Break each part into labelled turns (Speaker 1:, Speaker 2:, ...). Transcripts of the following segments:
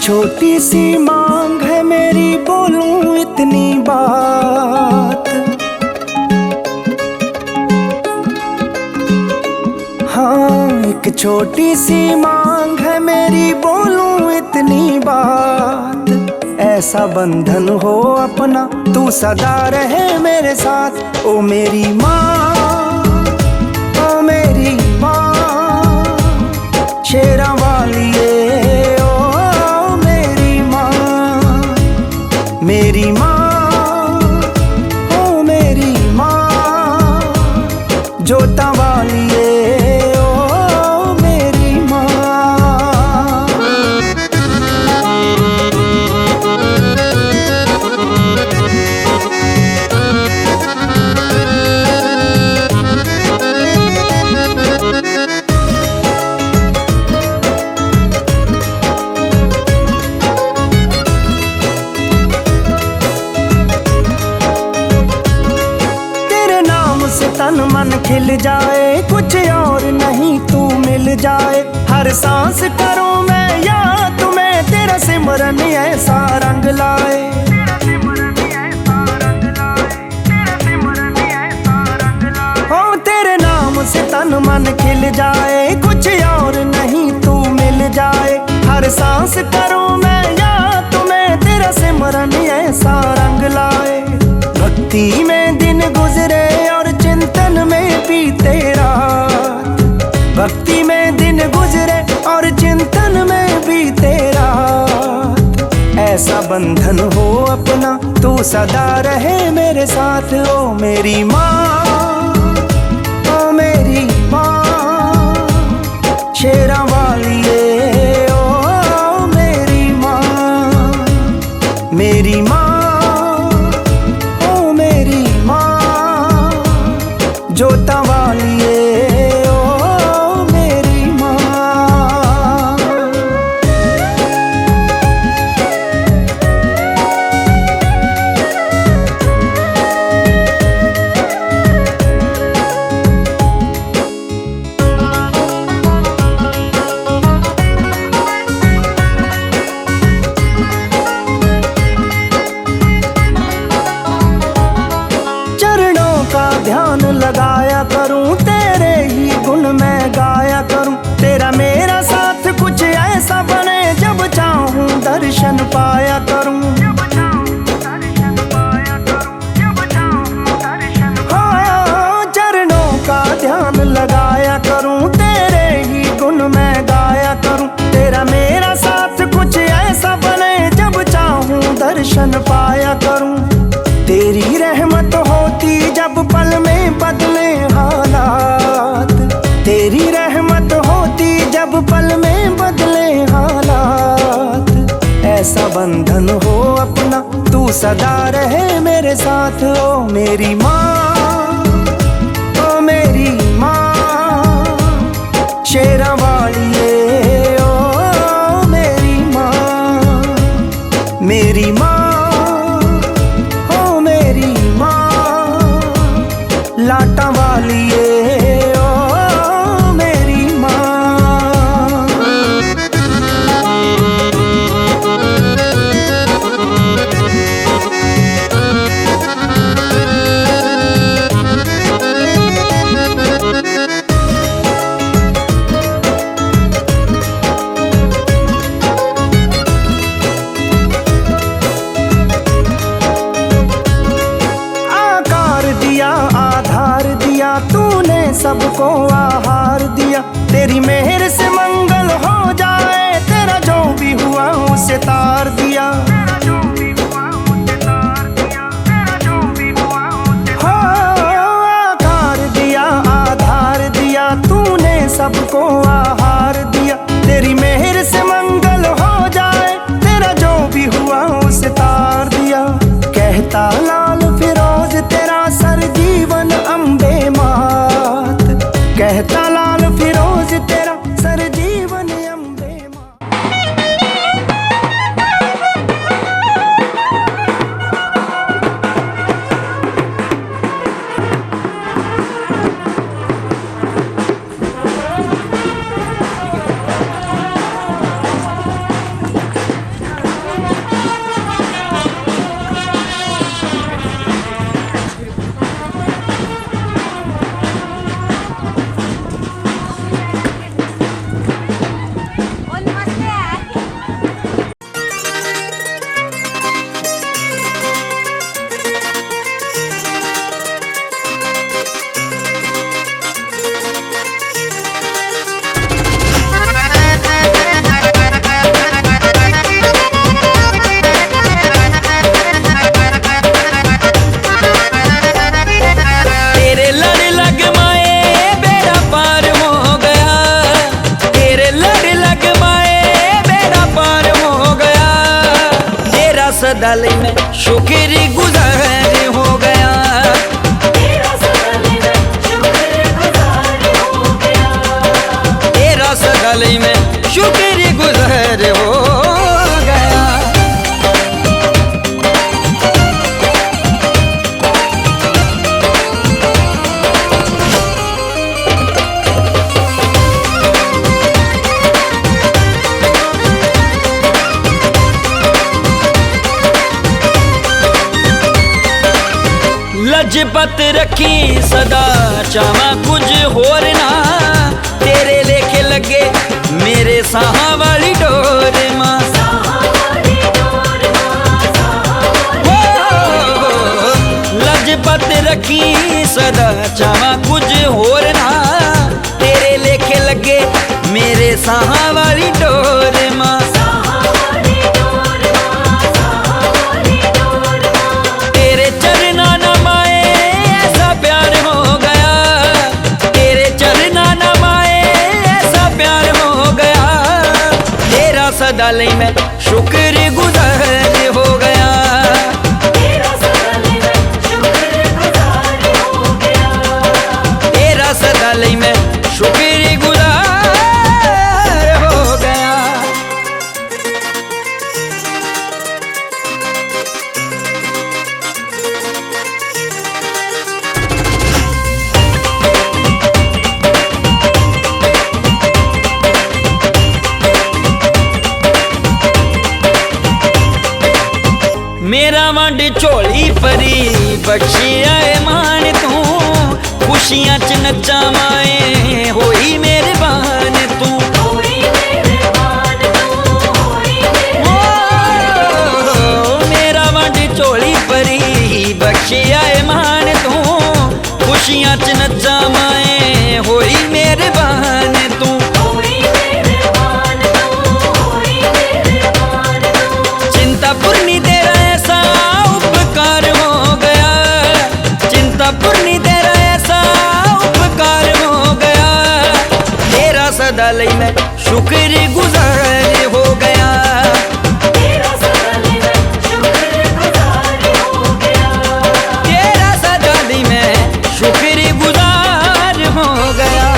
Speaker 1: छोटी सी मांग है मेरी, बोलूं इतनी बात। हाँ, एक छोटी सी मांग है मेरी, बोलूं इतनी बात। ऐसा बंधन हो अपना, तू सदा रहे मेरे साथ। ओ मेरी माँ, ओ मेरी माँ, शेरा वालिए, ओ मेरी माँ, मेरी माँ, ओ मेरी माँ, जोता वालिए, ओ मेरी माँ। तन मन खिल जाए, कुछ और नहीं तू मिल जाए। हर सांस करूं मैं याद तुम्हें, तेरा सिमरन ऐसा रंग लाए। हो तेरे नाम से तन मन खिल जाए, कुछ और नहीं तू मिल जाए। हर सांस करूं मैं याद तुम्हें, तेरा सिमरन ऐसा रंग लाए। भक्ति में दिन गुजरे और चिंतन में बीते रात। भक्ति में दिन गुजरे और चिंतन में बीते रात। ऐसा बंधन हो अपना, तू सदा रहे मेरे साथ। ओ मेरी माँ, ओ मेरी माँ, शेरा वालिए, ओ मेरी माँ, मेरी माँ, जोता वालिए, ओ मेरी माँ। चरणों का ध्यान लगाया करूं, तेरे ही गुण मैं गाया करूं। तेरा मेरा साथ कुछ ऐसा बने, जब चाहूं दर्शन पाया करूं। हाँ, चरणों का ध्यान लगाया करूं, तेरे ही गुण मैं गाया करूं। तेरा मेरा साथ कुछ ऐसा बने, जब चाहूं दर्शन पाया करूं। तेरी रहमत होती जब पल में बदले हालात। तेरी रहमत होती जब पल में बदले हालात। ऐसा बंधन हो अपना, तू सदा रहे मेरे साथ। ओ मेरी माँ, ओ मेरी माँ, शेरा वालिए, ओ मेरी माँ, मेरी माँ, लाटा वालिए, ओ मेरी माँ। तूने सबको आहार दिया, तेरी मेहर से मंगल हो जाए। तेरा जो भी हुआ उसे तार दिया। आकार दिया, आधार दिया, तूने सबको आहार दिया। तेरी मेहर से मंगल हो जाए, तेरा जो भी हुआ उसे तार दिया। कहता लाल फिरोज तेरा सर जीवन अम्बे मात। कहता लाल फिरोज तेरा सर जीवन अम्बे मात।
Speaker 2: सदा लई मैं शुक्रगुजार हो गया।
Speaker 3: तेरा सदा लई मैं शुक्रगुजार हो गया।
Speaker 2: तेरा सदा लई मैं शुक्रगुजार हो गया। लजपत रखी सदा चावा कुछ होर ना, तेरे लेखे लगे मेरे साह वाली डोर मां। लजपत रखी सदा चावा कुछ होर ना, तेरे लेखे लगे मेरे साह वाली डोर मां। तेरे चरना न माए ऐसा प्यार हो गया, तेरे चरना न माए ऐसा प्यार हो गया। तेरा सदा लई मैं शुक्रगुजार हो गया।
Speaker 3: तेरा सदा लई मैं शुक्रगुजार हो गया।
Speaker 2: तेरा सदा लई मैं शुक्रगुजार हो गया। मेरा वंड झोली परी बख्शी आए मान तू, खुशियां च नचा माए होई मेहरबान तू।
Speaker 3: होई मेहरबान तू, होई
Speaker 2: मेरा वंड झोली परी बख्शी आए मान तू, खुशियां च नचा माए होई मेहरबान तू।
Speaker 3: होई मेहरबान तू, होई मेहरबान तू।
Speaker 2: चिंतापूर्णी तेरा ऐसा उपकार हो गया, चिंतापूर्णी तेरा ऐसा उपकार हो गया। तेरा सदा लई मैं शुक्रगुजार हो गया।
Speaker 3: तेरा सदा लई मैं शुक्रगुजार हो गया।
Speaker 2: तेरा सदा लई मैं शुक्रगुजार हो गया।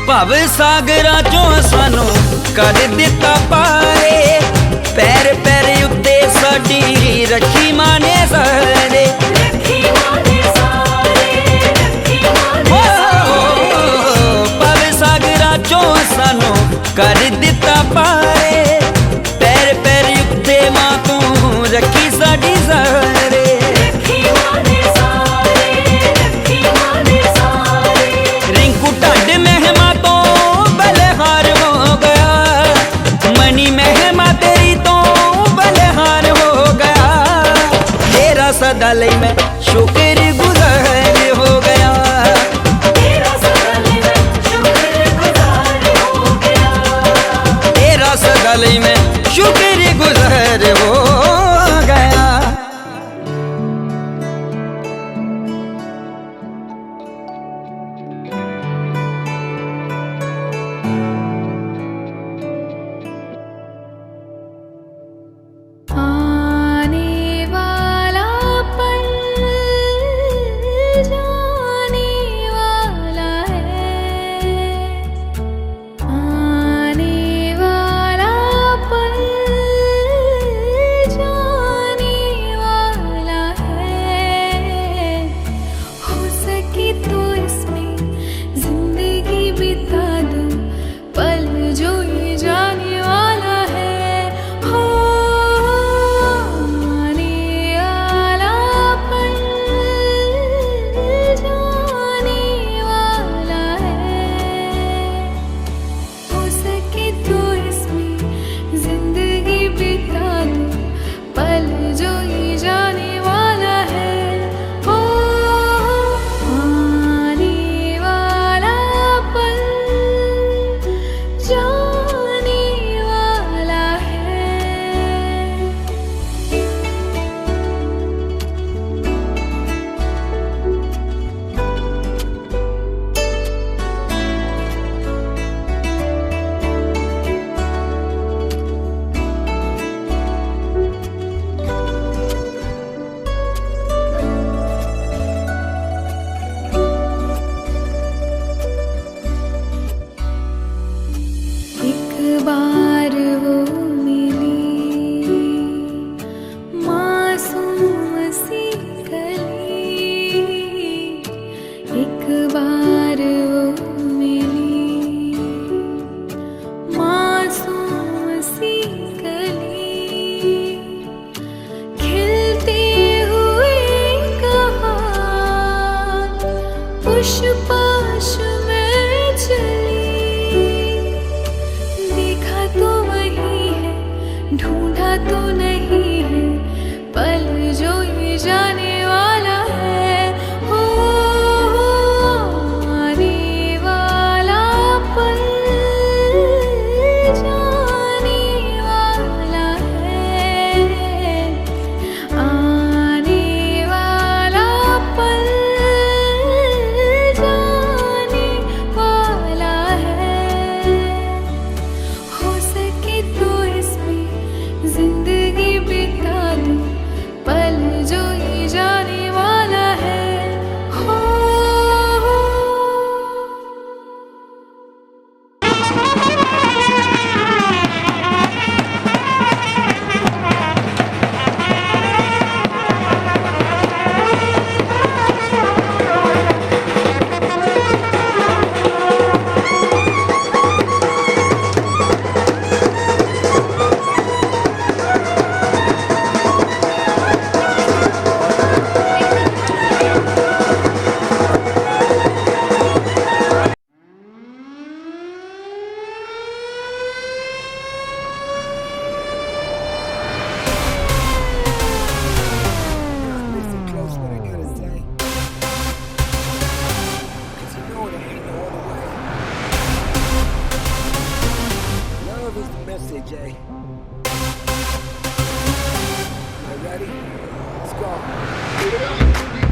Speaker 2: भव सागरा चो सानू कर दिता पारे, पैर पैर उत्ते साडी रखी माने सारे।
Speaker 3: रखी माने सारे, रखी माने सारे।
Speaker 2: भव सागरा चो सानू कर दिता पारे, पैर पैर उत्ते मां तू रखी साडी सारे।
Speaker 3: रखी माने सारे, रखी माने सारे।
Speaker 2: रिंकू ढड्ड महमा तो बलहार हो गया, मनी महमा तेरी तो बलहार हो गया। तेरा सदा लई मैं शुक्रगुजार हो गया।
Speaker 3: तेरा सदा लई मैं शुक्रगुजार हो गया।
Speaker 2: तेरा सदा लई मैं शुक्रगुजार हो गया।
Speaker 3: आने वाला पल
Speaker 4: DJ. Ready? Let's go.
Speaker 5: We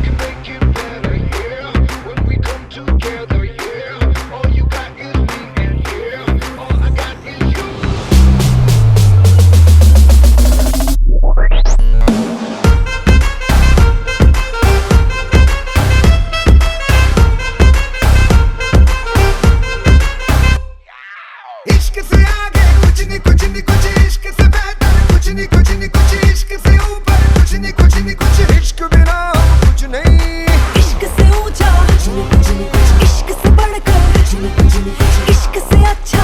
Speaker 5: can make it better, yeah. When we come together, yeah. All you got is me, and yeah, all I got is you. इश्क से आगे कुछ नहीं कुछ नहीं कुछ इश्क से बेहतर कुछ नहीं कुछ नहीं कुछ इश्क से ऊपर कुछ नहीं कुछ नहीं कुछ इश्क बिना हम कुछ नहीं
Speaker 3: इश्क से ऊंचा इश्क से बढ़कर इश्क से अच्छा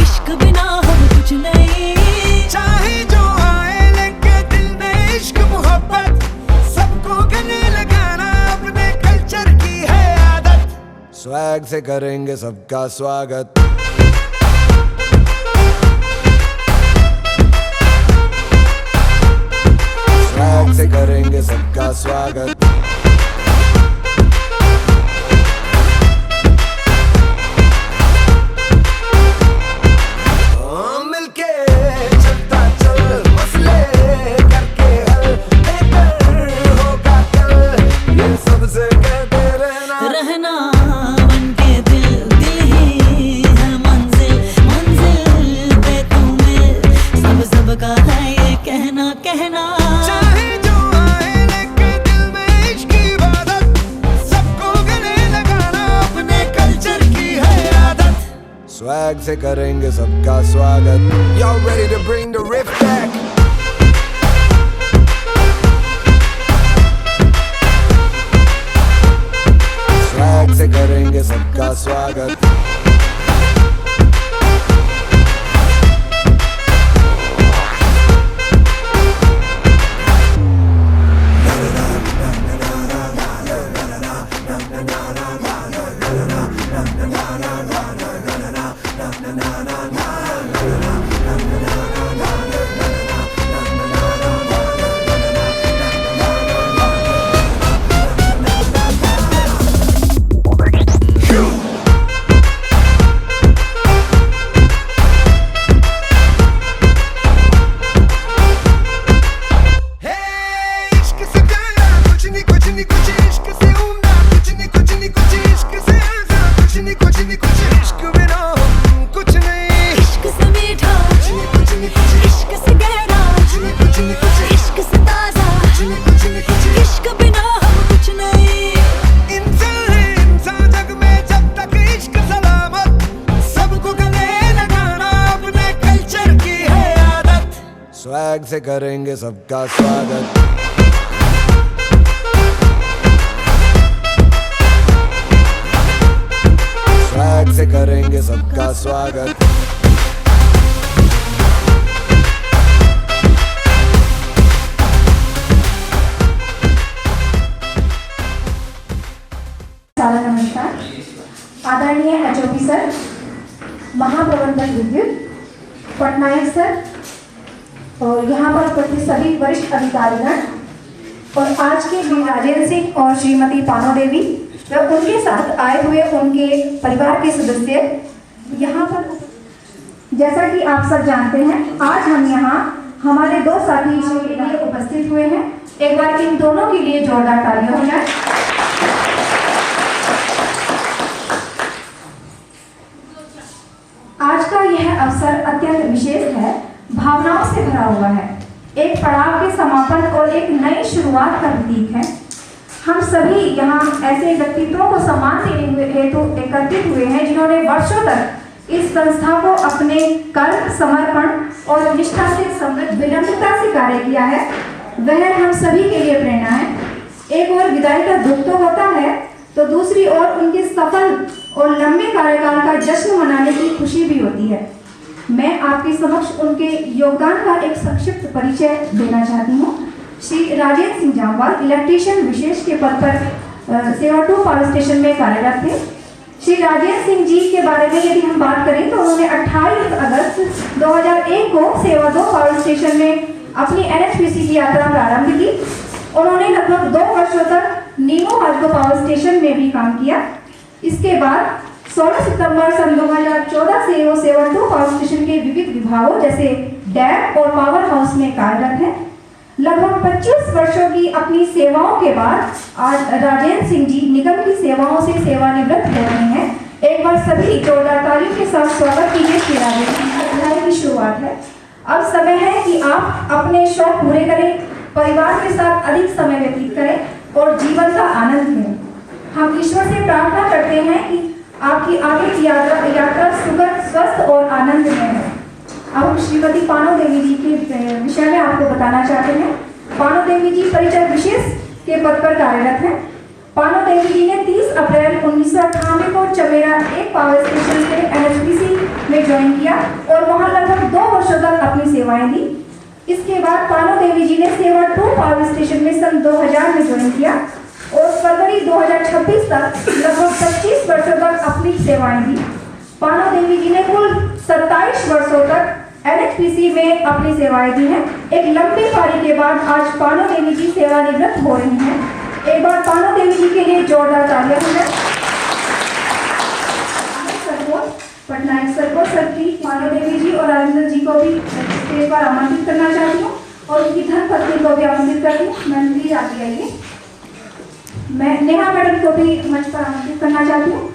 Speaker 3: इश्क बिना हम कुछ नहीं
Speaker 5: चाहे जो आए लेके दिल में इश्क मोहब्बत सबको गले लगाना अपने कल्चर की है आदत
Speaker 4: स्वैग से करेंगे सबका स्वागत. स्वैग से करेंगे सबका स्वागत. मिलके चलता चल मसले करके हल बेहतर होगा कल ये सबसे कहते रहना
Speaker 3: मन के दिल ही है मंजिल पे तुम्हें सब का है ये कहना
Speaker 5: चाहे जो आए लेके दिल में इश्क की इबादत सबको गले लगाना अपने कल्चर की है आदत
Speaker 4: स्वैग से करेंगे सबका स्वागत. Y'all ready to bring the riff back? Swag से करेंगे सबका स्वागत. स्वैग से करेंगे सबका स्वागत. स्वैग से करेंगे सबका स्वागत.
Speaker 6: नमस्कार. आदरणीय HOP सर, महाप्रबंधक विद्युत पटनायक सर और यहाँ पर उपस्थित सभी वरिष्ठ अधिकारीगण और आज के श्री राजेंद्र सिंह और श्रीमती पानो देवी व उनके साथ आए हुए उनके परिवार के सदस्य यहाँ पर, जैसा कि आप सब जानते हैं, आज हम यहाँ हमारे दो साथी के लिए उपस्थित हुए हैं. एक बार इन दोनों के लिए जोरदार तालियां हो जाए. आज का यह अवसर अत्यंत विशेष है, भावनाओं से भरा हुआ है, एक पड़ाव के समापन और एक नई शुरुआत का प्रतीक है. हम सभी यहाँ ऐसे व्यक्तित्वों को सम्मान देने हेतु एकत्रित हुए हैं जिन्होंने वर्षों तक इस संस्था को अपने कर्म, समर्पण और निष्ठा से समृद्ध विनम्रता से कार्य किया है. वह हम सभी के लिए प्रेरणा है. एक और विदाई का दुख तो होता है, तो दूसरी ओर उनके सफल और लंबे कार्यकाल का जश्न मनाने की खुशी भी होती है. मैं आपके समक्ष उनके योगदान का एक संक्षिप्त परिचय देना चाहती हूँ. श्री राजेंद्र सिंह जामवाल इलेक्ट्रीशियन विशेष के पद पर सेवा 2 पावर स्टेशन में कार्यरत थे. श्री राजेंद्र सिंह जी के बारे में यदि हम बात करें तो उन्होंने 28 अगस्त 2001 को सेवा 2 पावर स्टेशन में अपनी NHPC की यात्रा प्रारंभ की. उन्होंने लगभग 2 वर्षों तक नीमो हाजको पावर स्टेशन में भी काम किया. इसके बाद 16 सितंबर सन 2014 से वो वो सेवा 2 पावर स्टेशन के विविध विभागों जैसे डैम और पावर हाउस में कार्यरत हैं। लगभग 25 वर्षों की अपनी सेवाओं के बाद आज राजेंद्र सिंह जी निगम की सेवाओं से सेवानिवृत्त हो रहे हैं। एक बार सभी जोरदार तालियों के साथ स्वागत कीजिए श्री राजेंद्र। अध्याय की शुरुआत है। अब समय है कि आप अपने शौक पूरे करें, परिवार के साथ अधिक समय व्यतीत करें और जीवन का आनंद लें। हम ईश्वर से प्रार्थना करते हैं कि आपकी आगे की यात्रा सुखद, स्वस्थ और आनंद में है। अब हम श्रीमती पानो देवी जी के विषय में आपको बताना चाहते हैं। पानो देवी जी परिचय विशेष के पद पर कार्यरत हैं। पानो देवी जी ने 30 अप्रैल 1998 को चमेरा 1 पावर स्टेशन से NHPC में ज्वाइन किया और वहां लगभग 2 वर्षों तक अपनी सेवाएं दी। इसके बाद पानो देवी जी ने सेवा 2 पावर स्टेशन में सन 2000 में ज्वाइन किया और फरवरी 2026 तक लगभग 25 वर्षों तक अपनी सेवाएं दी। पानो देवी जी ने कुल 27 वर्षों तक NHPC में अपनी सेवाएं दी हैं। एक लंबी पारी के बाद आज पानो देवी जी सेवानिवृत्त हो रही हैं। एक बार पानो देवी जी के लिए जोरदार तालियां हैं। पटनायक सर को, सर की पानो देवी जी और राजेंद्र जी को भी स्टेज पर आमंत्रित करना चाहती हूँ और उनकी धर्मपत्नी को भी आमंत्रित करती हूँ। मैम प्लीज आगे आइए। मैं नेहा मैडम को भी मंच पर आमंत्रित करना चाहती हूँ।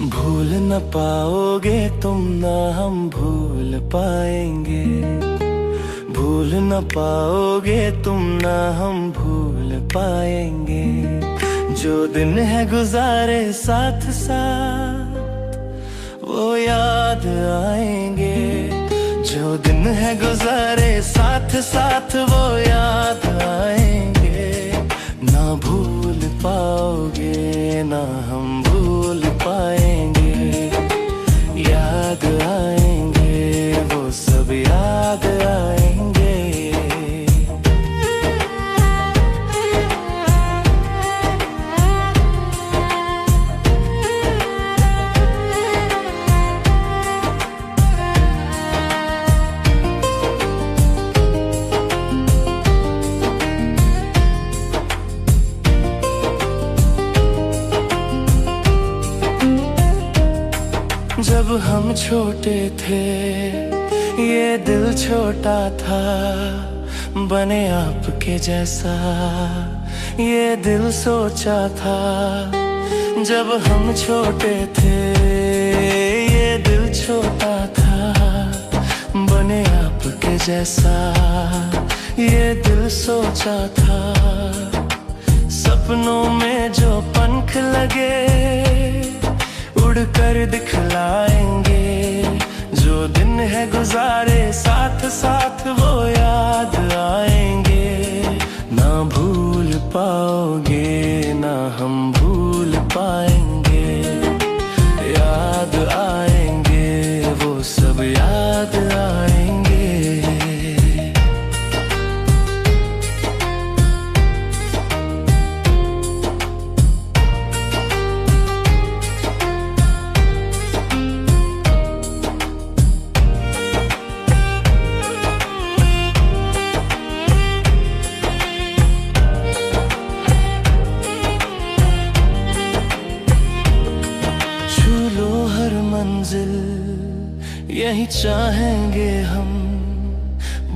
Speaker 7: भूल न पाओगे तुम ना हम भूल पाएंगे, भूल न पाओगे तुम ना हम भूल पाएंगे। जो दिन है गुजारे साथ साथ वो याद आएंगे, जो दिन है गुजारे साथ साथ वो याद आएंगे। ना भूल पाओगे ना हम भूल पाएंगे, याद आएंगे वो सब याद आएंगे। जब हम छोटे थे ये दिल छोटा था, बने आपके जैसा ये दिल सोचा था। जब हम छोटे थे ये दिल छोटा था, बने आपके जैसा ये दिल सोचा था। सपनों में जो पंख लगे उड़ कर दिखलाएंगे, जो दिन है गुजारे साथ साथ वो याद आएंगे। ना भूल पाओगे ना हम भूल पाएंगे, याद आएंगे वो सब याद आएंगे। यही चाहेंगे हम,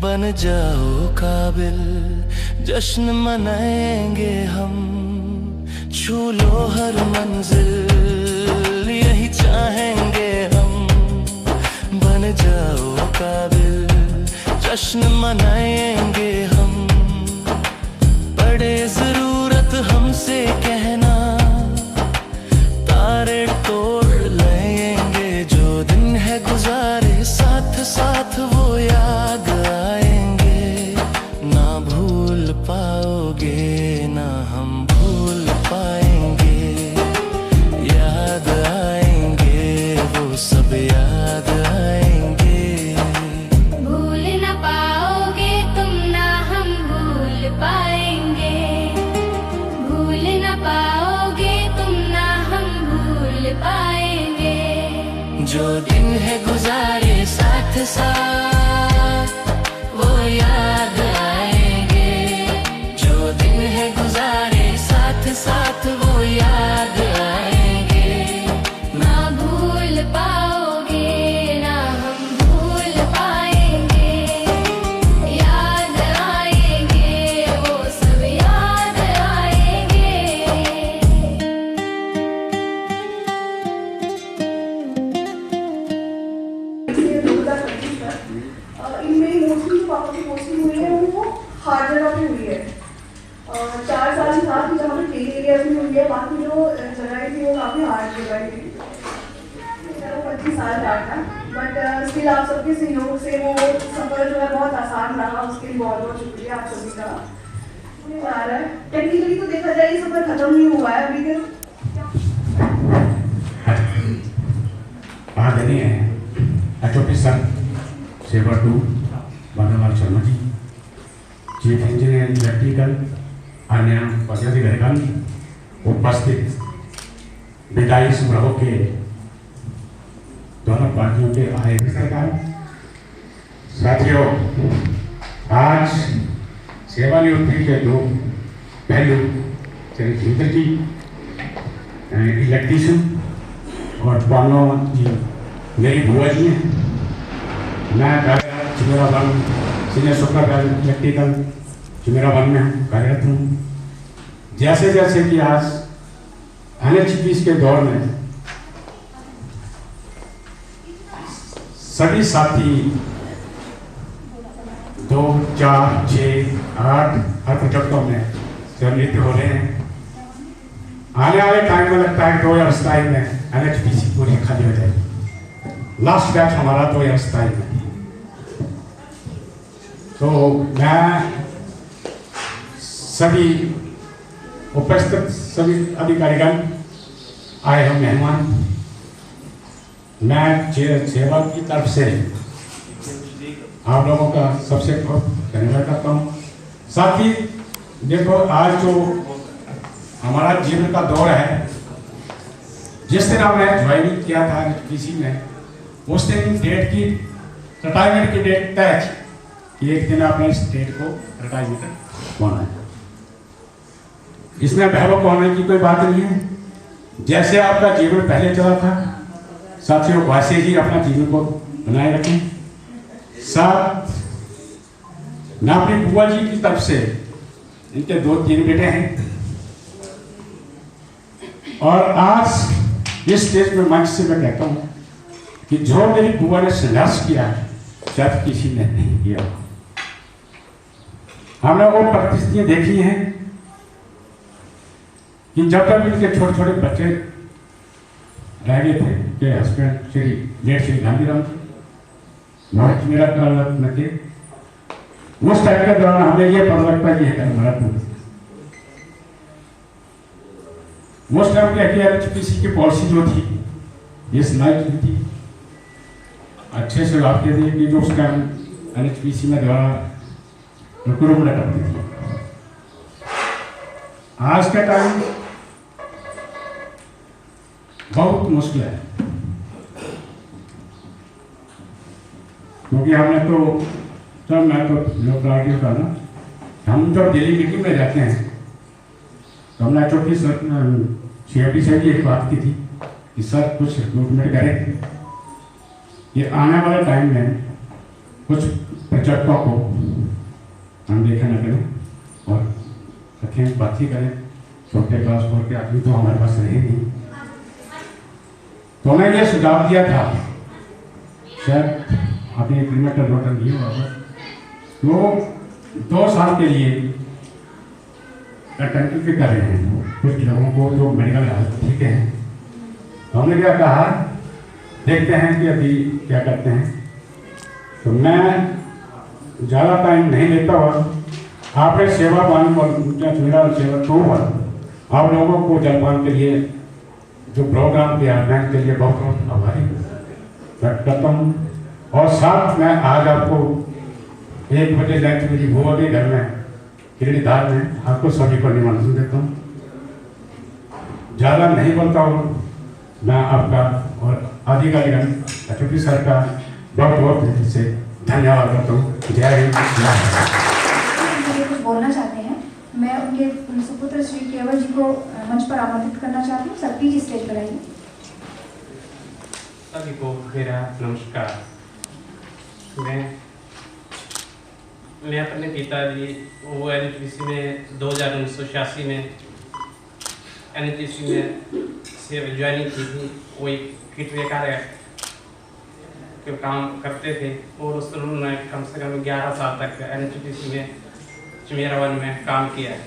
Speaker 7: बन जाओ काबिल जश्न मनाएंगे हम। छू लो हर मंजिल यही चाहेंगे हम, बन जाओ काबिल जश्न मनाएंगे हम। है गुजारे साथ साथ वो याद आएंगे, जो दिन है गुजारे साथ साथ वो याद आएंगे।
Speaker 3: ना भूल पाओगे ना हम भूल पाएंगे, याद आएंगे वो सब याद आएंगे।
Speaker 8: इनमें मोस्टली पापा की पोस्टिंग हुई है वो हर जगह पे हुई है। 4 साल की साथ ही जहाँ पे प्लेन एरियाज में हुई है, बाकी जो जगह थी वो काफ़ी हार्ड जगह थी। 25 साल का था, बट स्टिल आप सबके सहयोग से वो सफ़र जो है बहुत आसान रहा, उसके लिए बहुत बहुत शुक्रिया आप सभी का। आ रहा है टेक्निकली तो देखा जाए ये सफ़र खत्म नहीं हुआ है अभी तक।
Speaker 9: आदरणीय HOP सर सेवा 2 बालालाल Sharma ji, chief engineer electrical, अन्य पदाधिकारीगण, उपस्थित विदाई समारोह के दोनों पार्टियों के आए रिश्तेदार, साथियों, आज सेवानिवृत्ति के दो पहलू चरित्र जी इलेक्ट्रीशियन और पानो जी मेरी बुआ जी हैं। मैं Chimera one senior supervisor electrical Chimera one में कार्यरत हूँ। जैसे जैसे कि आज NHPC के दौर में सभी साथी 2, 4, 6, 8 हर प्रोजेक्टों में सम्मिलित हो रहे हैं। आने वाले टाइम में लगता है 2027 में NHPC पूरी खाली हो जाएगी। लास्ट बैच हमारा 2027 में। तो मैं सभी उपस्थित सभी अधिकारीगण, आए हम मेहमान, मैं सेवा की तरफ से आप लोगों का सबसे बहुत धन्यवाद करता हूँ। साथ ही देखो, आज जो हमारा जीवन का दौर है, जिस दिन हमने ज्वाइनिंग किया था NHPC में, उस दिन डेट की रिटायरमेंट की डेट तय थी कि एक दिन आपने इस डेट को रिटायरमेंट होना है। इसमें भयावह होने की कोई बात नहीं है। जैसे आपका जीवन पहले चला था, साथियों वैसे ही अपना जीवन को बनाए रखें। साथ मैं अपनी बुआ जी की तरफ से, इनके 2-3 बेटे हैं, और आज इस स्टेज में मंच से मैं कहता हूँ कि जो मेरी बुआ ने संघर्ष किया है शायद किसी ने नहीं किया। हमने वो परिस्थितियां देखी हैं कि जब तक इनके छोटे छोटे बच्चे रह गए थे कि हस्बैंड श्री गांधीराम बहुत मेरा में थे, उस टाइम के दौरान हमें ये पता लगता है कि हमारा उस टाइम के NHPC की पॉलिसी जो थी ये सुनाई थी अच्छे से आपके लिए कि जो उस टाइम NHPC में द्वारा रिक्रूटमेंट करती थी। आज का टाइम बहुत मुश्किल है, क्योंकि हमने तो सर मैं तो लोकलाड़ी का ना, हम जब दिल्ली मीटिंग में जाते हैं तो हमने HOP सर CFD से भी एक बात की थी कि सर कुछ रिक्रूटमेंट करें, ये आने वाले टाइम में कुछ प्रोजेक्टों को हम देखा न करें और रखें, बात ही करें। छोटे क्लास 4 के आदमी तो हमारे पास रहे नहीं, तो मैंने ये सुझाव दिया था, शायद आपने एग्रीमेंट नोट दिया होगा, तो 2 साल के लिए कंटिन्यू कर रहे हैं कुछ लोगों को जो मेडिकल हालत ठीक है। तो हमने क्या कहा, देखते हैं कि अभी क्या करते हैं। तो मैं ज़्यादा टाइम नहीं लेता हुआ आपने सेवा पान मेरा सेवा 2 आप लोगों को जलपान के लिए जो प्रोग्राम किया मैं के लिए बहुत बहुत आभारी व्यक्त करता हूँ। और साथ में आज आपको 1 बजे लंच मेरी बुआ के घर में किरणीधार में आपको सभी को निमंत्रण देता हूँ। ज़्यादा नहीं बोलता हूँ मैं, आपका और अधिकारीगण चूँकि सर का बहुत बहुत दिल से धन्यवाद करता हूँ। जय हिंद, जय भारत।
Speaker 6: मुझे कुछ बोलना चाहते हैं। मैं उनके सुपुत्र श्री केवल जी को मंच पर आमंत्रित करना चाहती हूँ। सर प्लीज स्टेज पर आइए।
Speaker 10: सभी को मेरा नमस्कार। मैं अपने पिताजी वो NHPC में 1986 में NHPC में से ज्वाइनिंग की थी। वो एक किटवे कार्य के काम करते थे और उस उन्होंने कम से कम 11 साल तक NHPC में चिमेरा वन में काम किया है।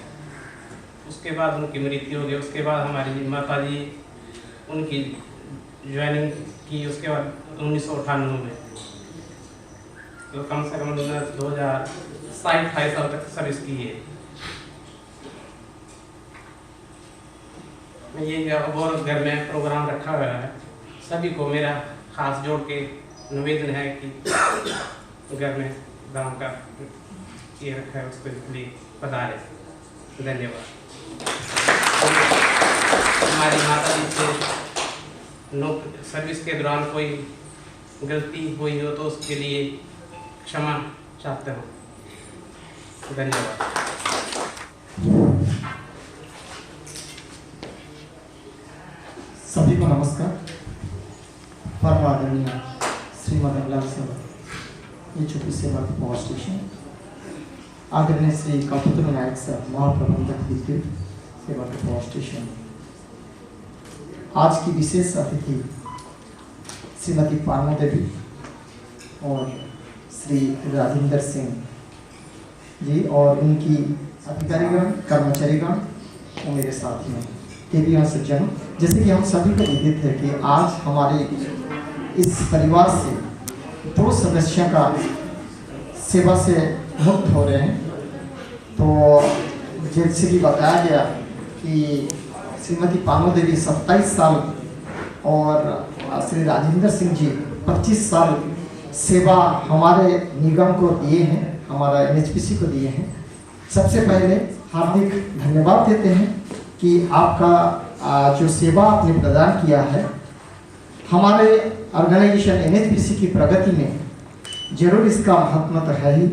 Speaker 10: उसके बाद उनकी मृत्यु हो गई। उसके बाद हमारी माता जी उनकी ज्वाइनिंग की उसके बाद 1998 में, तो कम से कम 2027-28 साल तक सर्विस की है। ये और घर में प्रोग्राम रखा हुआ है। सभी को मेरा खास जोड़ के निवेदन है कि घर में दाम का ये रखा है उसके लिए पधारे। धन्यवाद। हमारी माता जी से सर्विस के दौरान कोई गलती हुई हो तो उसके लिए क्षमा चाहते हूँ। धन्यवाद।
Speaker 11: सभी को नमस्कार। परम आदरणीय श्रीमती अमला सर, सेवा पावर स्टेशन, आदरणीय श्री कल्पतरु नायक सर, महाप्रबंधक विद्युत सेवा पावर स्टेशन, आज की विशेष अतिथि श्रीमती पार्वना देवी और श्री राजेंद्र सिंह जी और उनकी अधिकारीगण, कर्मचारीगण और मेरे साथी हैं, देवी और सज्जनों। जैसे कि हम सभी को विदित है कि आज हमारे इस परिवार से 2 सदस्यों का सेवा से मुक्त हो रहे हैं। तो जैसे कि बताया गया कि श्रीमती पार्वना देवी 27 साल और श्री राजेंद्र सिंह जी 25 साल सेवा हमारे निगम को दिए हैं, हमारा NHPC को दिए हैं। सबसे पहले हार्दिक धन्यवाद देते हैं कि आपका जो सेवा आपने प्रदान किया है हमारे ऑर्गेनाइजेशन NHPC की प्रगति में जरूर इसका महत्व तो है ही,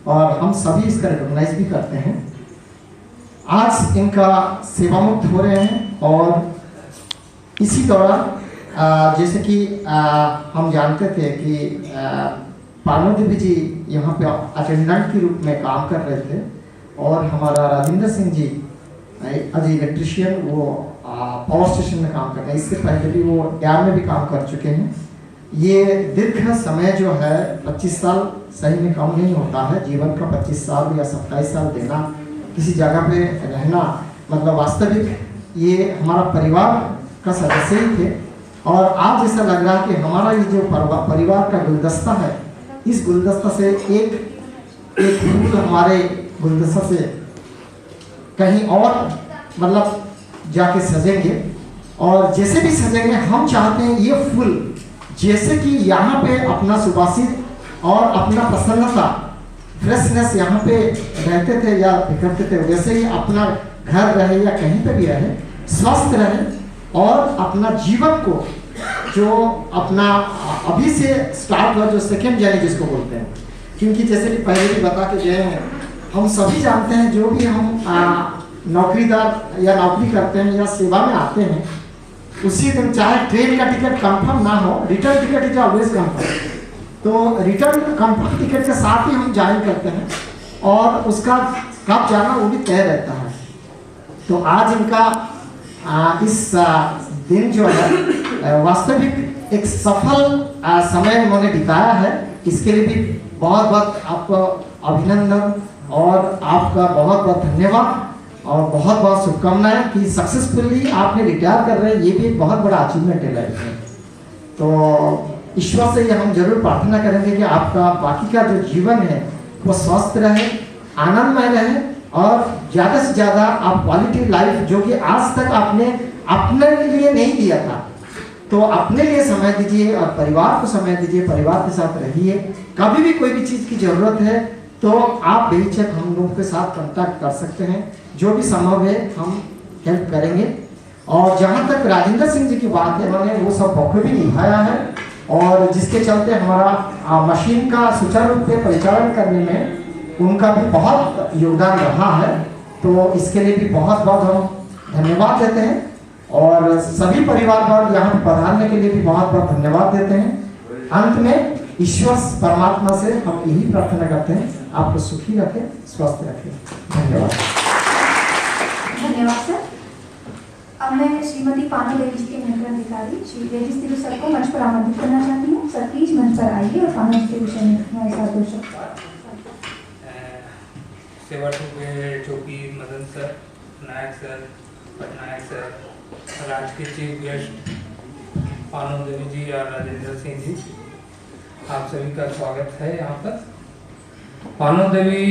Speaker 11: और हम सभी इसका रिकॉग्नाइज भी करते हैं। आज इनका सेवा मुक्त हो रहे हैं और इसी दौरान जैसे कि हम जानते थे कि पार्वना देवी जी यहाँ पे अटेंडेंट के रूप में काम कर रहे थे और हमारा राजेंद्र सिंह जी एज इलेक्ट्रिशियन वो पावर स्टेशन में काम कर रहे हैं। इससे पहले भी वो डैम में भी काम कर चुके हैं। ये दीर्घ समय जो है 25 साल सही में कम नहीं होता है। जीवन का 25 साल या 27 साल देना, किसी जगह पे रहना, मतलब वास्तविक ये हमारा परिवार का सदस्य ही थे। और आज ऐसा लग रहा है कि हमारा ये जो परिवार का गुलदस्ता है, इस गुलदस्ता से एक फूल हमारे गुलदस्ता से कहीं और मतलब जाके सजेंगे, और जैसे भी सजेंगे हम चाहते हैं ये फूल जैसे कि यहाँ पे अपना सुवासित और अपना प्रसन्नता फ्रेशनेस यहाँ पे रहते थे या बिखरते थे, वैसे ही अपना घर रहे या कहीं पे भी रहे, स्वस्थ रहे और अपना जीवन को जो अपना अभी से स्टार्ट हुआ जो सेकेंड जर्नी जिसको बोलते हैं, क्योंकि जैसे कि पहले भी बता के गए हैं, हम सभी जानते हैं जो भी हम नौकरीदार या नौकरी करते हैं या सेवा में आते हैं, उसी दिन चाहे ट्रेन का टिकट कंफर्म ना हो, return ticket is always confirm. तो रिटर्न कंफर्म टिकट के साथ ही हम ज्वाइन करते हैं और उसका कब जाना वो भी तय रहता है। तो आज इनका इस दिन जो है वास्तविक एक सफल समय उन्होंने बिताया है, इसके लिए भी बहुत बहुत आपको अभिनंदन और आपका बहुत बहुत धन्यवाद और बहुत बहुत शुभकामनाएं कि सक्सेसफुली आपने रिटायर कर रहे हैं। ये भी एक बहुत बड़ा अचीवमेंट है लाइफ में। तो ईश्वर से ये हम जरूर प्रार्थना करेंगे कि आपका बाकी का जो जीवन है वो स्वस्थ रहे, आनंदमय रहे और ज़्यादा से ज़्यादा आप क्वालिटी लाइफ जो कि आज तक आपने अपने लिए नहीं दिया था, तो अपने लिए समय दीजिए और परिवार को समय दीजिए, परिवार के साथ रहिए। कभी भी कोई भी चीज़ की ज़रूरत है तो आप बेहिचक हम लोगों के साथ कांटेक्ट कर सकते हैं, जो भी संभव है हम हेल्प करेंगे। और जहाँ तक राजेंद्र सिंह जी की बात है, उन्होंने वो सब बखूबी निभाया है और जिसके चलते हमारा मशीन का सुचारू रूप से परिचालन करने में उनका भी बहुत योगदान रहा है। तो इसके लिए भी बहुत बहुत हम धन्यवाद देते हैं और सभी परिवार वर्ग यहाँ पर पधारने के लिए भी बहुत बहुत धन्यवाद देते हैं। अंत में ईश्वर परमात्मा से हम यही प्रार्थना करते हैं, आपको सुखी रखें, स्वस्थ रखें। धन्यवाद।
Speaker 6: धन्यवाद सर। अब मैं श्रीमती पानो देवी जी के मुख्य अधिकारी श्री रेजिस तिलू सर को मंच पर आमंत्रित करना चाहती हूँ। सर प्लीज मंच पर आइए और पानो जी के विषय में हमारे साथ दो शब्द।
Speaker 12: सेवा के चौकी मदन सर, नायक सर, पटनायक सर, राज्य के चीफ गेस्ट पानो देवी जी और राजेंद्र सिंह जी, आप सभी का स्वागत है यहाँ पर। पानो देवी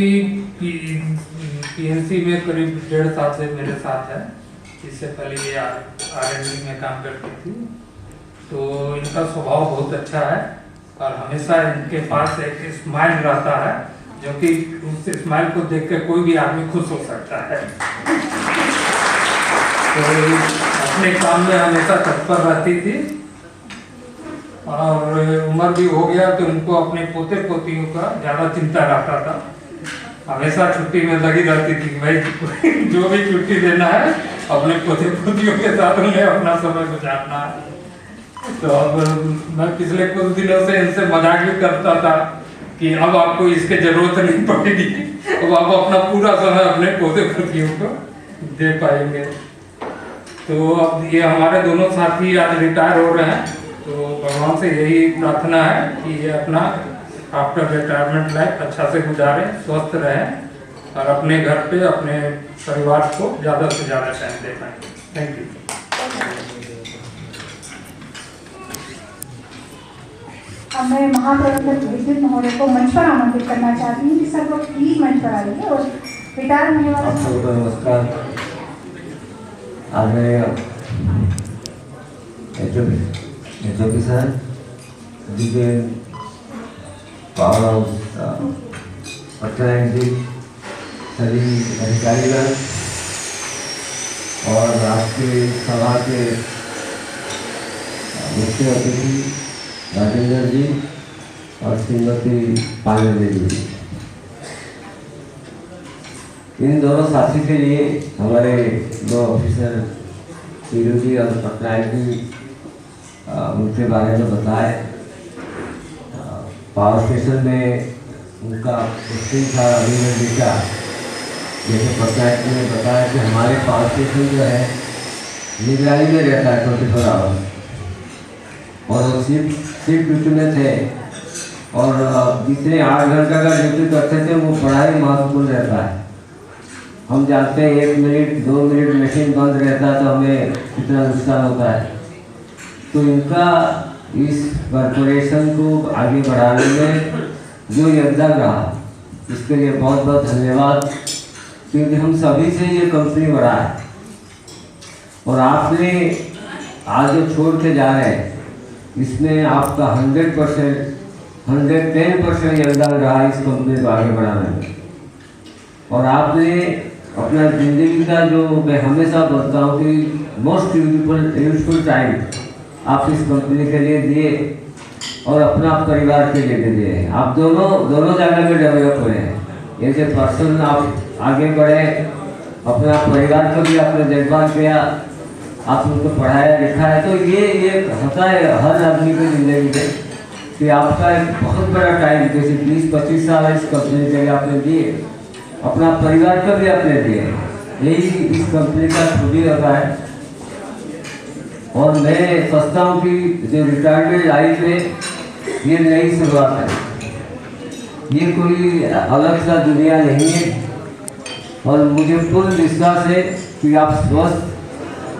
Speaker 12: पीएनसी में करीब 1.5 साल से मेरे साथ है। इससे पहले ये R&D में काम करती थी। तो इनका स्वभाव बहुत अच्छा है और हमेशा इनके पास एक स्माइल रहता है, जो कि उस स्माइल को देख कर कोई भी आदमी खुश हो सकता है। तो अपने काम में हमेशा तत्पर रहती थी और उम्र भी हो गया तो उनको अपने पोते पोतियों का ज़्यादा चिंता रहता था। हमेशा छुट्टी में लगी रहती थी कि भाई जो भी छुट्टी देना है अपने पोते पोतियों के साथ उन्हें अपना समय गुजारना है। तो अब मैं पिछले कुछ दिनों से इनसे मजाक भी करता था कि अब आपको इसके जरूरत नहीं पड़ेगी, अब आप अपना पूरा समय अपने पोते पोतियों को दे पाएंगे। तो अब ये हमारे दोनों साथी आज रिटायर हो रहे हैं, तो भगवान से यही प्रार्थना है कि ये अपना आफ्टर रिटायरमेंट लाइफ अच्छा से गुजारें, स्वस्थ रहें और अपने घर पे अपने परिवार को ज़्यादा से ज़्यादा टाइम दे पाएँ। Thank you.
Speaker 6: अब मैं महाप्रबंधक विद्युत महोदय को मंच पर आमंत्रित करना चाहती हूँ कि सर वो प्लीज मंच पर आइए और रिटायर होने वाला।
Speaker 13: आप सबको नमस्कार। आज मैं एचओपी सर जिसे पावर हाउस पटना जी सभी अधिकारीगण और राष्ट्रीय सभा के मुख्य अतिथि राजेंद्र जी और श्रीमती पानो देवी जी, इन दोनों साथी के लिए हमारे दो ऑफिसर पीरू जी और पटनायक जी उनके बारे में बताए। पावर स्टेशन में उनका पोस्टिंग था अभिनंदन जी का। जैसे पटनायक जी ने बताया कि हमारे पावर स्टेशन जो है निगरानी में रहता है 24 आवर्स, और वो शिफ्ट ड्यूटी में थे और जितने 8 घंटे का ड्यूटी करते थे वो पढ़ाई महत्वपूर्ण रहता है। हम जानते हैं 1 मिनट 2 मिनट मशीन बंद रहता है तो हमें कितना नुकसान होता है। तो इनका इस कॉरपोरेशन को आगे बढ़ाने में जो योगदान रहा इसके लिए बहुत बहुत धन्यवाद, क्योंकि हम सभी से ये कंपनी बढ़ा है और आपने आज जो छोड़ के जा रहे हैं इसमें आपका 110% योगदान रहा इस कंपनी को आगे बढ़ाने में। और आपने अपना ज़िंदगी का जो मैं हमेशा बोलता हूँ कि मोस्ट यूजफुल टाइम आप इस कंपनी के लिए दिए और अपना परिवार के लिए दिए। आप दोनों जगह में डेवलप हुए हैं। एज ए पर्सन आप आगे बढ़े, अपना परिवार को भी आपने देखभाल किया, आप उनको पढ़ाया लिखाया। तो ये होता है हर आदमी की जिंदगी में कि आपका एक बहुत बड़ा टाइम जैसे 20-25 साल इस कंपनी के लिए आपने दिए, अपना परिवार को भी आपने दिए। यही इस कंपनी का खूबी होता है। और मैं सोचता हूँ कि जो रिटायरमेंट लाइफ में ये नई शुरुआत है, ये कोई अलग सा दुनिया नहीं है। और मुझे पूर्ण विश्वास है कि आप स्वस्थ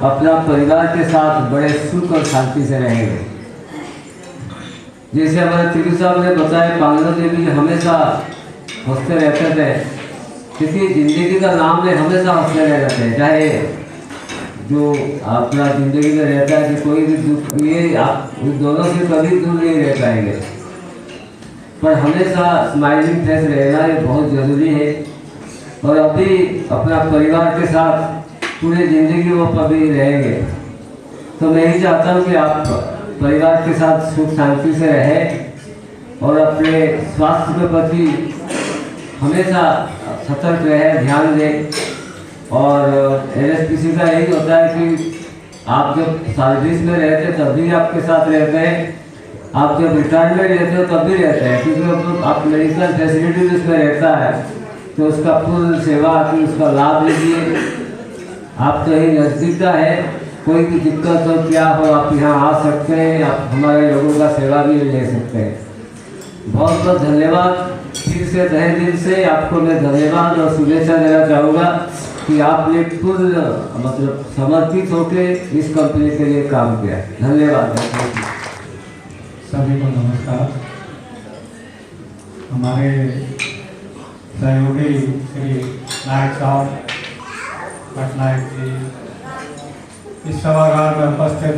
Speaker 13: अपना परिवार के साथ बड़े सुख और शांति से रहेंगे। जैसे हमारे तिलू साहब ने बताया, पानो देवी हमेशा हंसते रहते थे, क्योंकि जिंदगी का नाम में हमेशा हंसते रहते हैं। चाहे जो अपना जिंदगी में रहता है कि कोई भी दुख, ये आप उन दोनों से कभी दूर नहीं रह पाएंगे, पर हमेशा स्माइलिंग फेस रहना ये बहुत ज़रूरी है। और अभी अपना परिवार के साथ पूरी ज़िंदगी वो कभी रहेंगे। तो मैं ही चाहता हूँ कि आप परिवार के साथ सुख शांति से रहे और अपने स्वास्थ्य के प्रति हमेशा सतर्क रहे, ध्यान दें। और एनएचपीसी का यही होता है कि आप जब सर्विस में रहते तब भी आपके साथ रहते हैं, आप जब रिटायरमेंट रहते हो तब भी रहते हैं, क्योंकि आप मेडिकल फैसिलिटीज उसमें रहता है तो उसका पूर्ण सेवा की उसका लाभ लीजिए। आप तो यही नज़दीकता है, कोई भी दिक्कत हो क्या हो आप यहाँ आ सकते हैं, आप हमारे लोगों का सेवा भी ले सकते हैं। बहुत बहुत धन्यवाद। फिर से तहे दिल से आपको मैं धन्यवाद और शुभेच्छा देना चाहूँगा कि आपने पूर्ण मतलब समर्पित होकर इस कंपनी के लिए काम किया। धन्यवाद।
Speaker 9: सभी को नमस्कार। हमारे सहयोगी श्री नायक साहब पटनायक जी इस सभागार में उपस्थित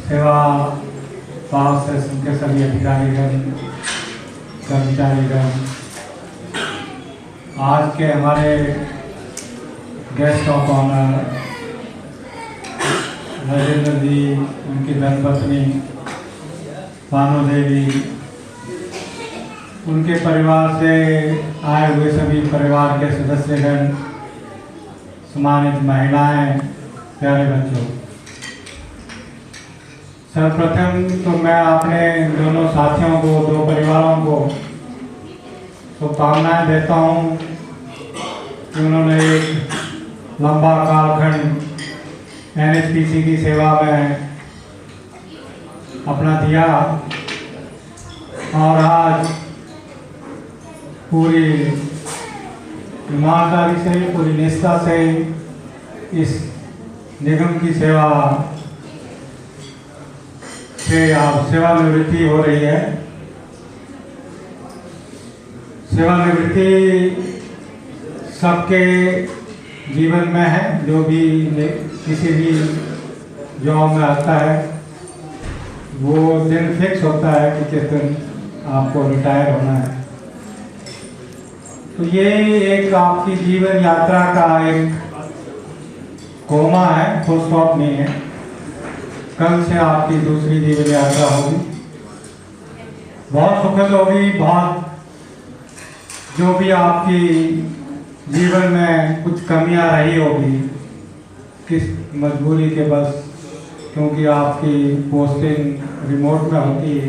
Speaker 9: सेवा भाव से उनके सभी अधिकारीगण कर्मचारीगण, आज के हमारे गेस्ट ऑफ ऑनर राजेंद्र जी, उनकी धर्मपत्नी भानु देवी, उनके परिवार से आए हुए सभी परिवार के सदस्यगण, सम्मानित महिलाएं, प्यारे बच्चों, सर्वप्रथम तो मैं अपने दोनों साथियों को, दो परिवारों को शुभकामनाएं देता हूं कि उन्होंने एक लंबा कालखंड एनएचपीसी की सेवा में अपना दिया और आज पूरी ईमानदारी से, पूरी निष्ठा से इस निगम की सेवा से आप सेवानिवृत्ति हो रही है। सेवानिवृत्ति सबके जीवन में है, जो भी किसी भी जॉब में आता है वो दिन फिक्स होता है कि किस दिन आपको रिटायर होना है। तो ये एक आपकी जीवन यात्रा का एक कोमा है, फुल स्टॉप नहीं है। कल से आपकी दूसरी जीवन यात्रा होगी, बहुत सुखद होगी। बहुत जो भी आपकी जीवन में कुछ कमियां रही होगी किस मजबूरी के बस, क्योंकि आपकी पोस्टिंग रिमोट में होती है,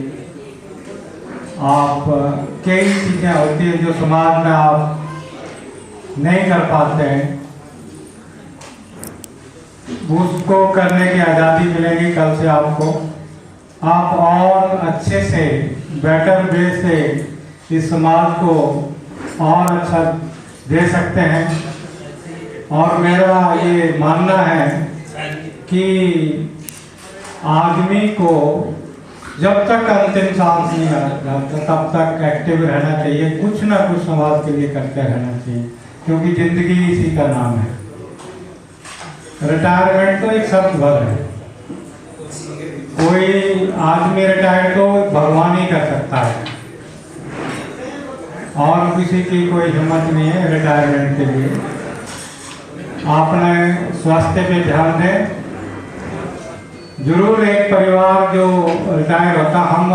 Speaker 9: आप कई चीज़ें होती हैं जो समाज में आप नहीं कर पाते हैं, उसको करने की आज़ादी मिलेगी कल से आपको। आप और अच्छे से, बेटर वे से इस समाज को और अच्छा दे सकते हैं। और मेरा ये मानना है कि आदमी को जब तक अंतिम सांस नहीं आता तब तक एक्टिव रहना चाहिए, कुछ ना कुछ समाज के लिए करते रहना चाहिए, क्योंकि जिंदगी इसी का नाम है। रिटायरमेंट तो एक शब्द भर है, कोई आदमी रिटायर तो भगवान ही कर सकता है और किसी की कोई हिम्मत नहीं है रिटायरमेंट के लिए। आपने स्वास्थ्य पे ध्यान दें। जरूर एक परिवार जो रिटायर होता, हम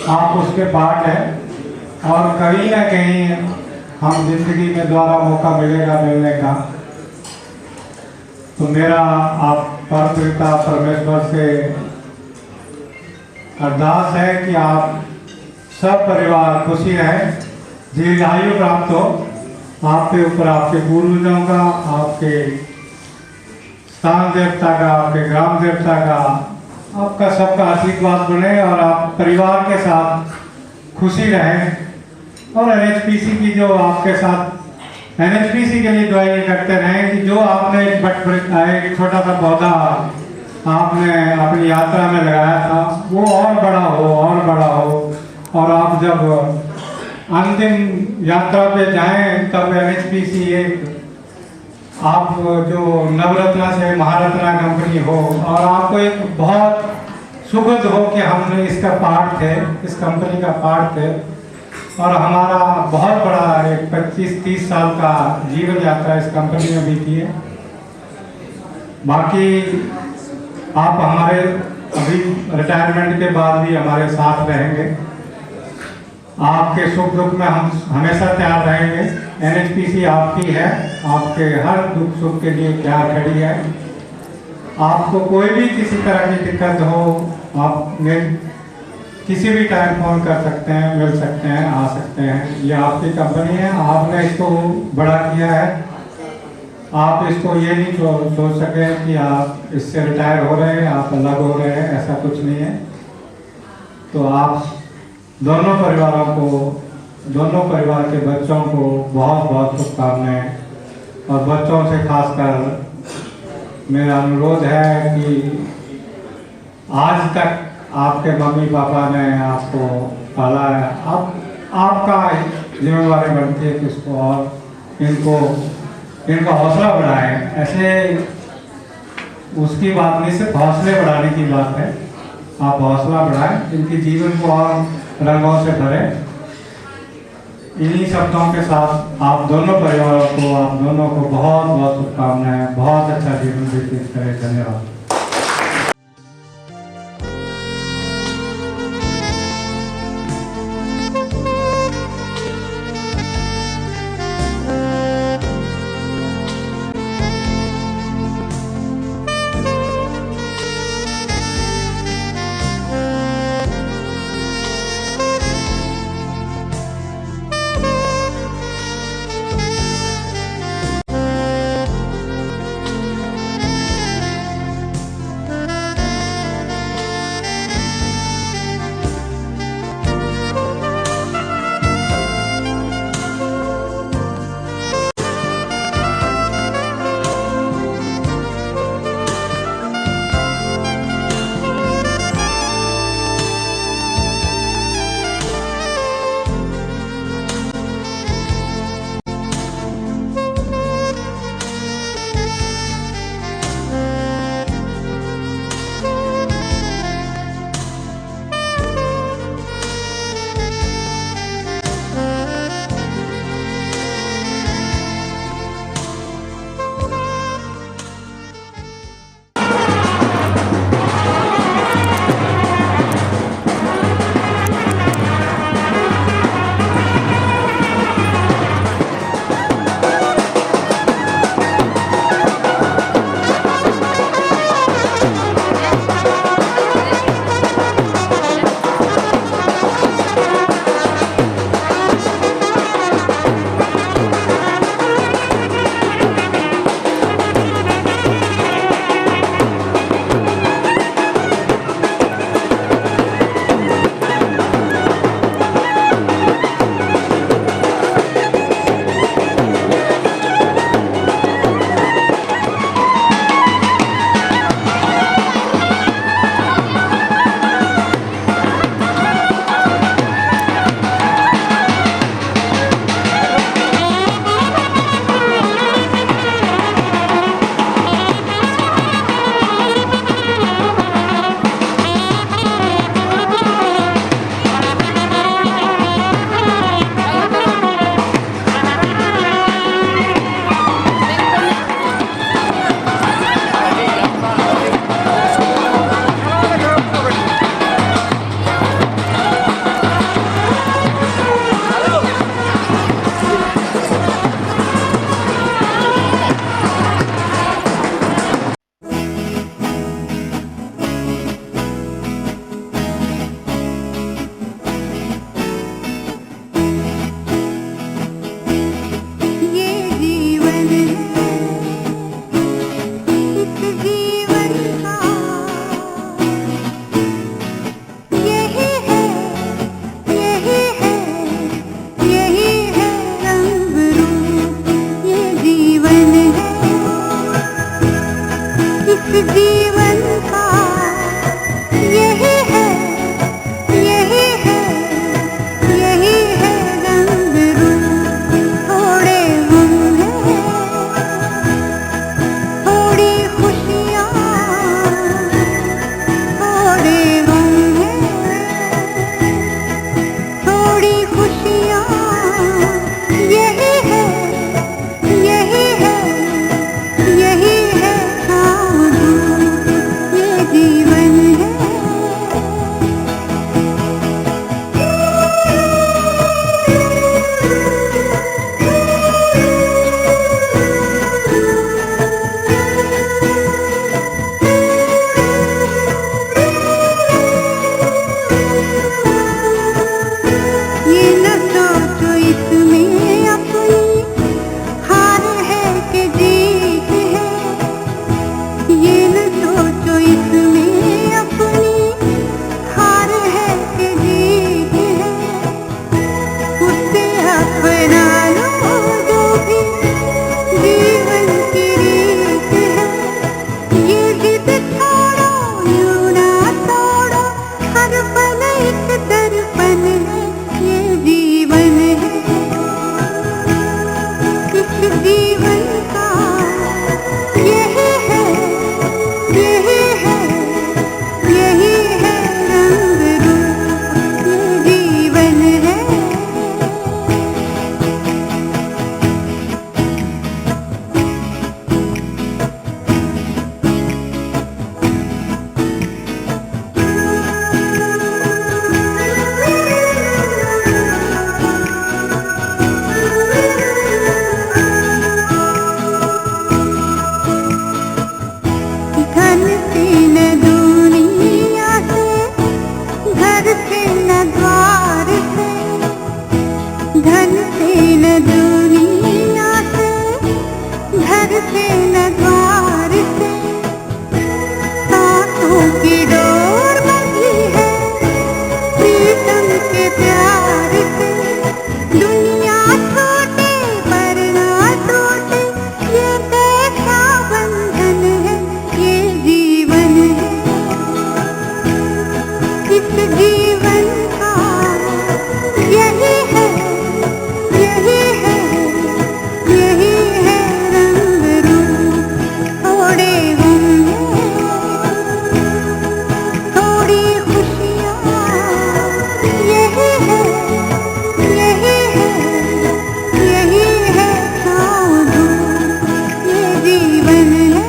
Speaker 9: आप उसके पार्ट हैं और कहीं ना कहीं हम जिंदगी में दोबारा मौका मिलेगा मिलने का। तो मेरा आप परमपिता परमेश्वर से अरदास है कि आप सब परिवार खुशी रहें, दीर्घायु प्राप्त हो, आपके ऊपर आपके पूर्वजों का, आपके स्थान देवता का, आपके ग्राम देवता का, आपका सबका आशीर्वाद बने और आप परिवार के साथ खुशी रहें। और एनएचपीसी की जो आपके साथ एनएचपीसी के लिए दुआएं करते रहें कि जो आपने एक छोटा सा पौधा आपने अपनी यात्रा में लगाया था वो और बड़ा हो, और बड़ा हो, और आप जब अंतिम यात्रा पे जाएं तब एनएचपीसी एक आप जो नवरत्ना से महारत्ना कंपनी हो और आपको एक बहुत सुखद हो कि हमने इसका पार्ट थे, इस कंपनी का पार्ट थे और हमारा बहुत बड़ा एक 25-30 साल का जीवन यात्रा इस कंपनी में बीती है। बाकी आप हमारे अभी रिटायरमेंट के बाद भी हमारे साथ रहेंगे। आपके सुख दुख में हम हमेशा तैयार रहेंगे। एनएचपीसी आपकी है, आपके हर दुख सुख के लिए क्या खड़ी है। आपको कोई भी किसी तरह की दिक्कत हो, आप किसी भी टाइम फोन कर सकते हैं, मिल सकते हैं, आ सकते हैं। ये आपकी कंपनी है, आपने इसको बड़ा किया है। आप इसको ये नहीं सोच सके कि आप इससे रिटायर हो रहे हैं, आप अलग हो रहे हैं, ऐसा कुछ नहीं है। तो आप दोनों परिवारों को, दोनों परिवार के बच्चों को बहुत बहुत शुभकामनाएं। और बच्चों से खासकर मेरा अनुरोध है कि आज तक आपके मम्मी पापा ने आपको पाला है, आपका जिम्मेवारी बनती है कि इसको और इनका हौसला बढ़ाएं। ऐसे उसकी बात नहीं, सिर्फ हौसले बढ़ाने की बात है। आप हौसला बढ़ाएं, इनके जीवन को और रंगों से भरें। इन्हीं शब्दों के साथ आप दोनों परिवारों को, आप दोनों को बहुत बहुत शुभकामनाएं। बहुत अच्छा जीवन व्यतीत करें। धन्यवाद।
Speaker 14: जीवन का यही है, यही है, यही है रंग रूप, ये जीवन है। धन से न दुनिया से, घर से न द्वार से, धन से न दुनिया से, घर से न द्वार से, सांसों की डोर बंधी है प्रीतम के प्यार से। दुनिया छोटे पर ना टूटे, ये कैसा बंधन है, ये जीवन है। इस जीवन का यही है, यही है, यही है रंग रूप। थोड़े गम हैं, थोड़ी खुशियाँ, यही है, यही है, यही है छाँव धूप, ये जीवन है।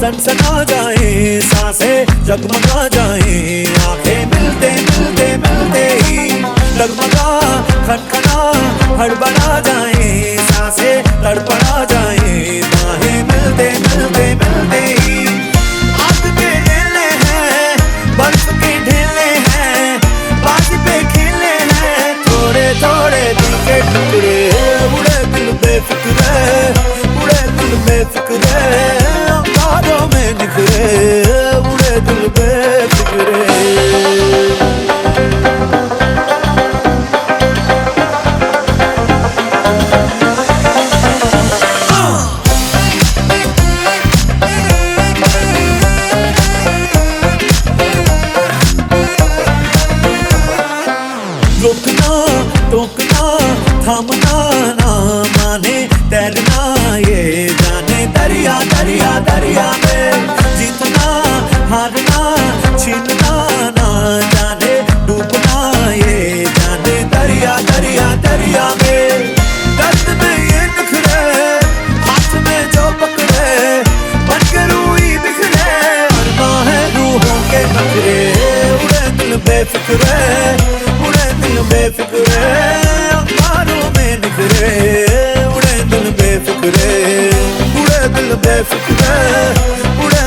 Speaker 15: सनसना जाए सांसें जगमगा जाए, आंखें मिलते मिलते मिलते ही डगमगा खनखना हड़बड़ा जाए, सांसें तड़पड़ा जाए, बाहें मिलते मिलते मिलते ही आग के ढेले हैं, बर्फ के ढेले हैं, बाजी पे खेले हैं, थोड़े थोड़े दिल के टुकड़े, उड़े दिल बेफिक्र, उड़े दिल बेफिक्र, अंगारों में निखरे, उड़े दिल बेफिक्रे। रुकना टोकना थामना ना माने, तैरना ये जाने दरिया दरिया दरिया में, जीतना हारना छीनना ना जाने, डूबना ये जाने दरिया दरिया दरिया में। दर्द में ये निखरे हाथ में जो पकड़े, बन के रूही बिखरे, अरमा है रूहों के नखरे, उड़े दिल बेफिक्रे, उड़े दिल बेफिक्रे, अंगारों में निखरे, उड़े दिल बेफिक्रे, उड़े दिल बेफिक्रे, उड़े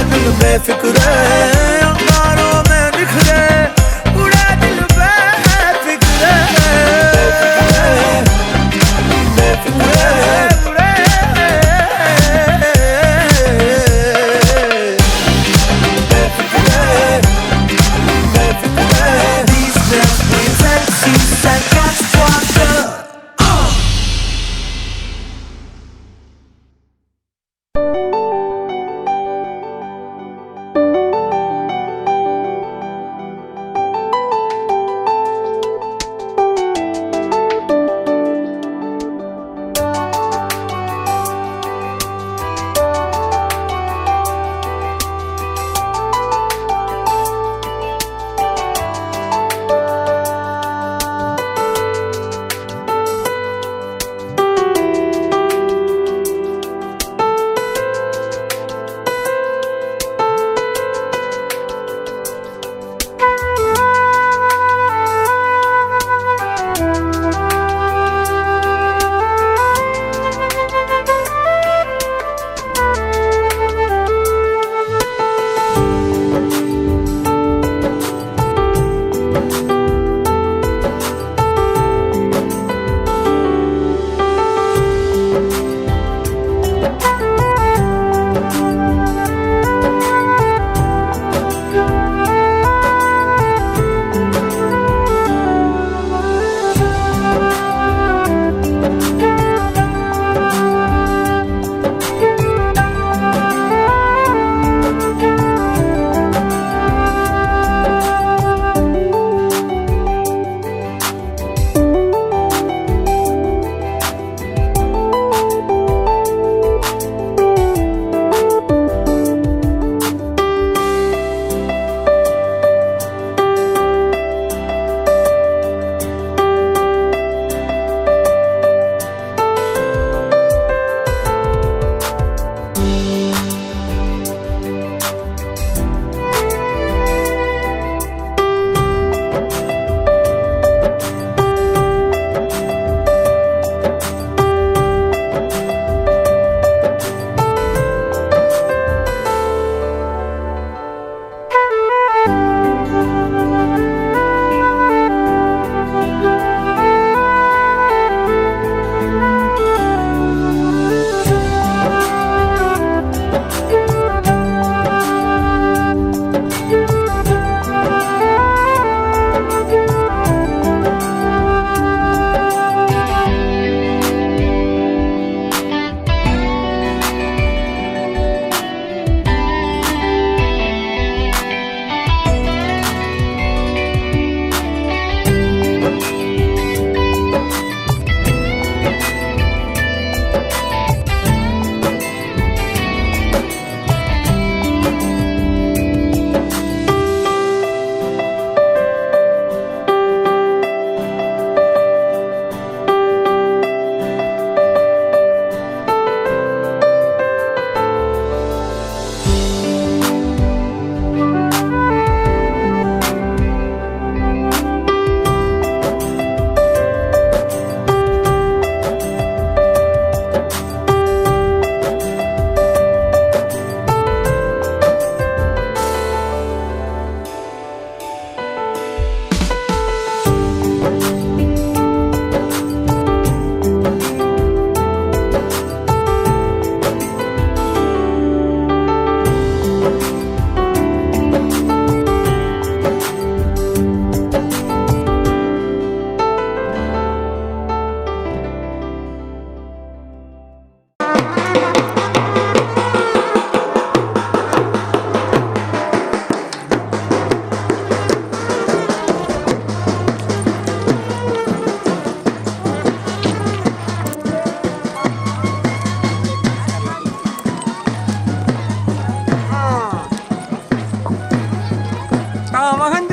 Speaker 15: बेफिक्रे अंगारों में निखरे उड़े दिल बेफिक्रे बेफिक्रे उड़े Befikre Befikre These steps we set, she said, catch water.
Speaker 2: कामहन